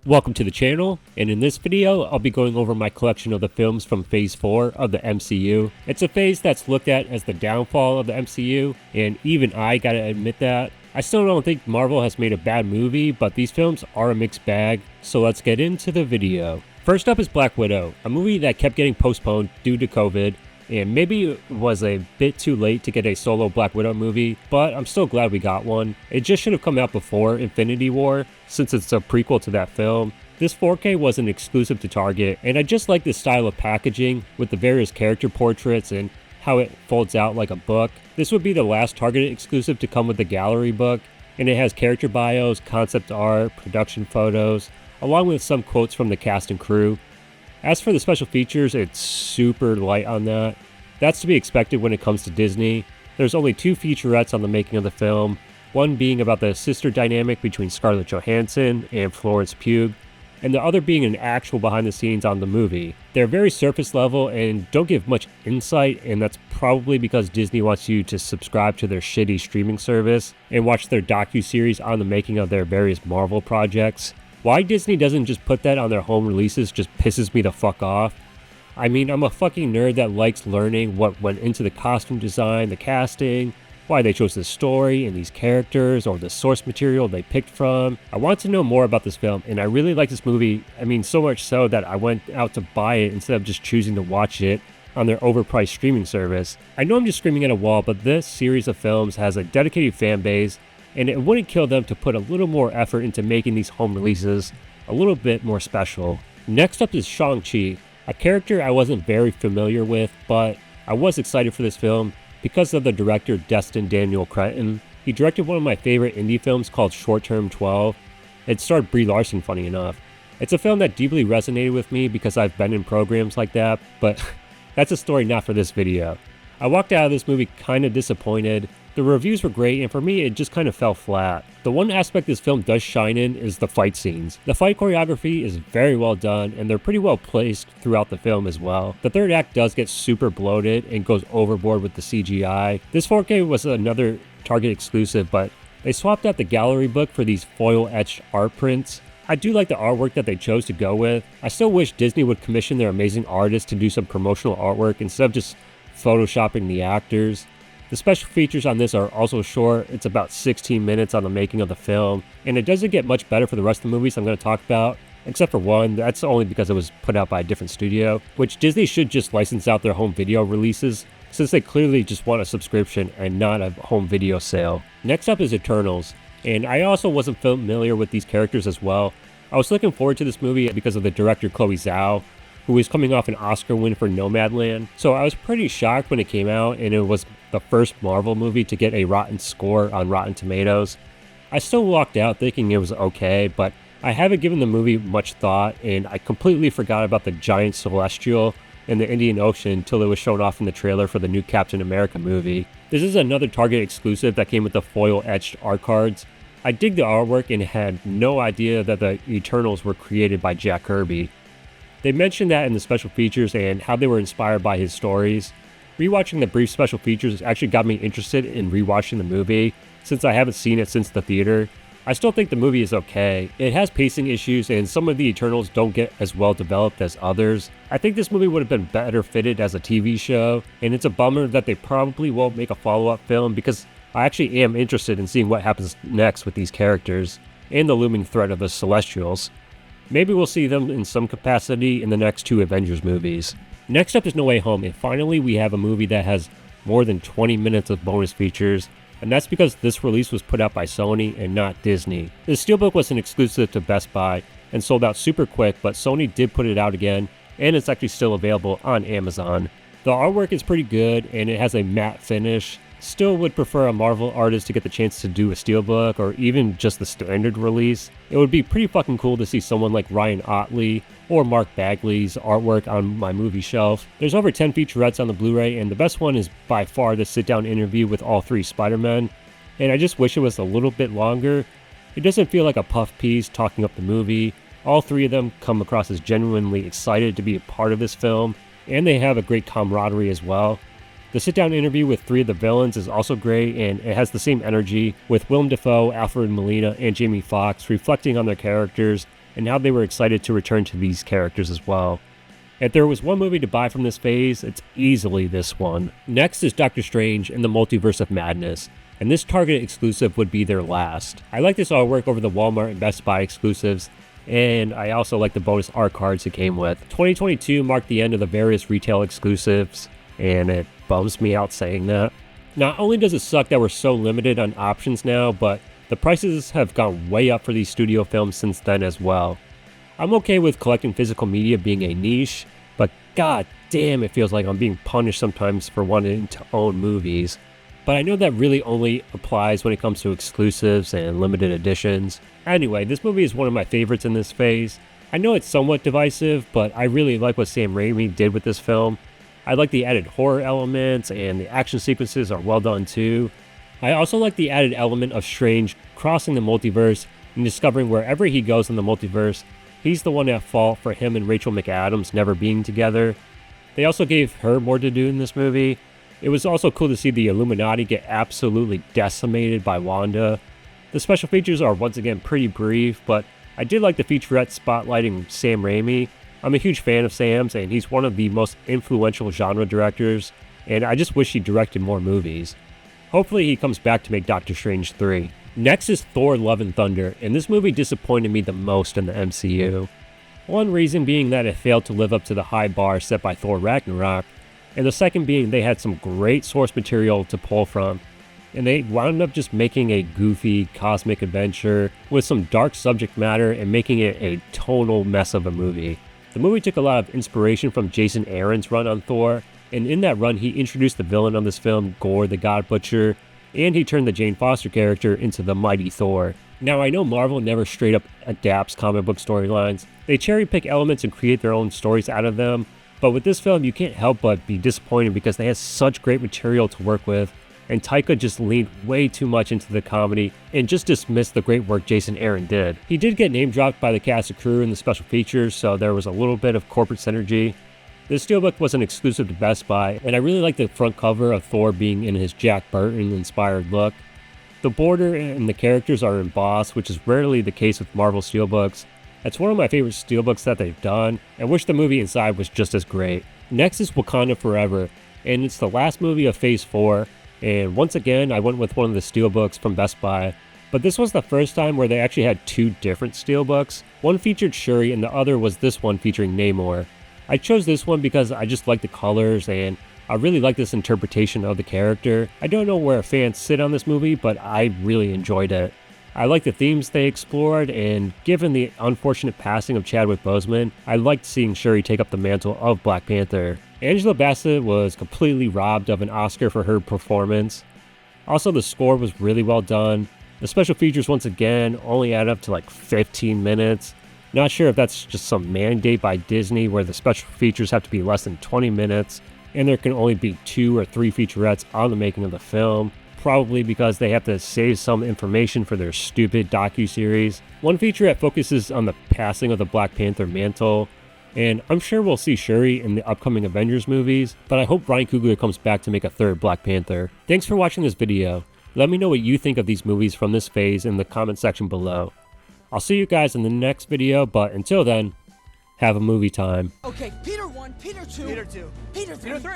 Welcome to the channel, and in this video, I'll be going over my collection of the films from Phase 4 of the MCU. It's a phase that's looked at as the downfall of the MCU, and even I gotta admit that. I still don't think Marvel has made a bad movie, but these films are a mixed bag, so let's get into the video. First up is Black Widow, a movie that kept getting postponed due to COVID, and maybe it was a bit too late to get a solo Black Widow movie, but I'm still glad we got one. It just should have come out before Infinity War, since it's a prequel to that film. This 4K wasn't exclusive to Target, and I just like this style of packaging with the various character portraits and how it folds out like a book. This would be the last Target exclusive to come with the gallery book, and it has character bios, concept art, production photos, along with some quotes from the cast and crew. As for the special features, it's super light on that. That's to be expected when it comes to Disney. There's only 2 featurettes on the making of the film, one being about the sister dynamic between Scarlett Johansson and Florence Pugh, and the other being an actual behind the scenes on the movie. They're very surface level and don't give much insight, and that's probably because Disney wants you to subscribe to their shitty streaming service and watch their docu-series on the making of their various Marvel projects. Why Disney doesn't just put that on their home releases just pisses me the fuck off. I mean, I'm a fucking nerd that likes learning what went into the costume design, the casting, why they chose this story and these characters, or the source material they picked from. I want to know more about this film, and I really like this movie. I mean, so much so that I went out to buy it instead of just choosing to watch it on their overpriced streaming service. I know I'm just screaming at a wall, but this series of films has a dedicated fan base, and it wouldn't kill them to put a little more effort into making these home releases a little bit more special. Next up is Shang-Chi, a character I wasn't very familiar with, but I was excited for this film because of the director Destin Daniel Cretton. He directed one of my favorite indie films called Short Term 12. It starred Brie Larson, funny enough. It's a film that deeply resonated with me because I've been in programs like that, but that's a story not for this video. I walked out of this movie kind of disappointed. The reviews were great, and for me, it just kind of fell flat. The one aspect this film does shine in is the fight scenes. The fight choreography is very well done, and they're pretty well placed throughout the film as well. The third act does get super bloated and goes overboard with the CGI. This 4K was another Target exclusive, but they swapped out the gallery book for these foil-etched art prints. I do like the artwork that they chose to go with. I still wish Disney would commission their amazing artists to do some promotional artwork instead of just photoshopping the actors. The special features on this are also short. It's about 16 minutes on the making of the film, and it doesn't get much better for the rest of the movies I'm going to talk about, except for one. That's only because it was put out by a different studio, which Disney should just license out their home video releases, since they clearly just want a subscription and not a home video sale. Next up is Eternals, and I also wasn't familiar with these characters as well. I was looking forward to this movie because of the director Chloe Zhao, who is coming off an Oscar win for Nomadland. So I was pretty shocked when it came out, and it was the first Marvel movie to get a rotten score on Rotten Tomatoes. I still walked out thinking it was okay, but I haven't given the movie much thought, and I completely forgot about the giant celestial in the Indian Ocean until it was shown off in the trailer for the new Captain America movie. This is another Target exclusive that came with the foil-etched art cards. I dig the artwork and had no idea that the Eternals were created by Jack Kirby. They mentioned that in the special features and how they were inspired by his stories. Rewatching the brief special features actually got me interested in rewatching the movie, since I haven't seen it since the theater. I still think the movie is okay. It has pacing issues, and some of the Eternals don't get as well developed as others. I think this movie would have been better fitted as a TV show, and it's a bummer that they probably won't make a follow-up film, because I actually am interested in seeing what happens next with these characters, and the looming threat of the Celestials. Maybe we'll see them in some capacity in the next 2 Avengers movies. Next up is No Way Home, and finally we have a movie that has more than 20 minutes of bonus features, and that's because this release was put out by Sony and not Disney. The Steelbook was an exclusive to Best Buy and sold out super quick, but Sony did put it out again, and it's actually still available on Amazon. The artwork is pretty good, and it has a matte finish. Still would prefer a Marvel artist to get the chance to do a steelbook or even just the standard release. It would be pretty fucking cool to see someone like Ryan Ottley or Mark Bagley's artwork on my movie shelf. There's over 10 featurettes on the Blu-ray, and the best one is by far the sit-down interview with all 3 Spider-Men, and I just wish it was a little bit longer. It doesn't feel like a puff piece talking up the movie. All 3 of them come across as genuinely excited to be a part of this film, and they have a great camaraderie as well. The sit-down interview with 3 of the villains is also great, and it has the same energy, with Willem Dafoe, Alfred Molina, and Jamie Foxx reflecting on their characters and how they were excited to return to these characters as well. If there was one movie to buy from this phase, it's easily this one. Next is Doctor Strange in the Multiverse of Madness, and this Target exclusive would be their last. I like this artwork over the Walmart and Best Buy exclusives, and I also like the bonus art cards it came with. 2022 marked the end of the various retail exclusives, and it bums me out saying that. Not only does it suck that we're so limited on options now, but the prices have gone way up for these studio films since then as well. I'm okay with collecting physical media being a niche, but god damn it feels like I'm being punished sometimes for wanting to own movies. But I know that really only applies when it comes to exclusives and limited editions. Anyway, this movie is one of my favorites in this phase. I know it's somewhat divisive, but I really like what Sam Raimi did with this film. I like the added horror elements, and the action sequences are well done too. I also like the added element of Strange crossing the multiverse and discovering wherever he goes in the multiverse, he's the one at fault for him and Rachel McAdams never being together. They also gave her more to do in this movie. It was also cool to see the Illuminati get absolutely decimated by Wanda. The special features are once again pretty brief, but I did like the featurette spotlighting Sam Raimi. I'm a huge fan of Sam's, and he's one of the most influential genre directors, and I just wish he directed more movies. Hopefully he comes back to make Doctor Strange 3. Next is Thor: Love and Thunder, and this movie disappointed me the most in the MCU. One reason being that it failed to live up to the high bar set by Thor Ragnarok, and the second being they had some great source material to pull from, and they wound up just making a goofy cosmic adventure with some dark subject matter and making it a total mess of a movie. The movie took a lot of inspiration from Jason Aaron's run on Thor, and in that run he introduced the villain of this film, Gore the God Butcher, and he turned the Jane Foster character into the mighty Thor. Now I know Marvel never straight up adapts comic book storylines. They cherry pick elements and create their own stories out of them, but with this film you can't help but be disappointed because they had such great material to work with, and Taika just leaned way too much into the comedy and just dismissed the great work Jason Aaron did. He did get name dropped by the cast and crew in the special features, so there was a little bit of corporate synergy. This steelbook was an exclusive to Best Buy, and I really like the front cover of Thor being in his Jack Burton-inspired look. The border and the characters are embossed, which is rarely the case with Marvel steelbooks. It's one of my favorite steelbooks that they've done, and wish the movie inside was just as great. Next is Wakanda Forever, and it's the last movie of Phase 4, and once again I went with one of the steelbooks from Best Buy, but this was the first time where they actually had two different steelbooks. One featured Shuri and the other was this one featuring Namor. I chose this one because I just like the colors and I really like this interpretation of the character. I don't know where fans sit on this movie, but I really enjoyed it. I like the themes they explored, and given the unfortunate passing of Chadwick Boseman, I liked seeing Shuri take up the mantle of Black Panther. Angela Bassett was completely robbed of an Oscar for her performance. Also, the score was really well done. The special features once again only add up to like 15 minutes. Not sure if that's just some mandate by Disney where the special features have to be less than 20 minutes and there can only be 2 or 3 featurettes on the making of the film, probably because they have to save some information for their stupid docuseries. One featurette focuses on the passing of the Black Panther mantle, and I'm sure we'll see Shuri in the upcoming Avengers movies, but I hope Ryan Coogler comes back to make a third Black Panther. Thanks for watching this video. Let me know what you think of these movies from this phase in the comment section below. I'll see you guys in the next video, but until then, have a movie time. Okay, Peter 1, Peter 2, Peter 2, Peter 3. Peter 3.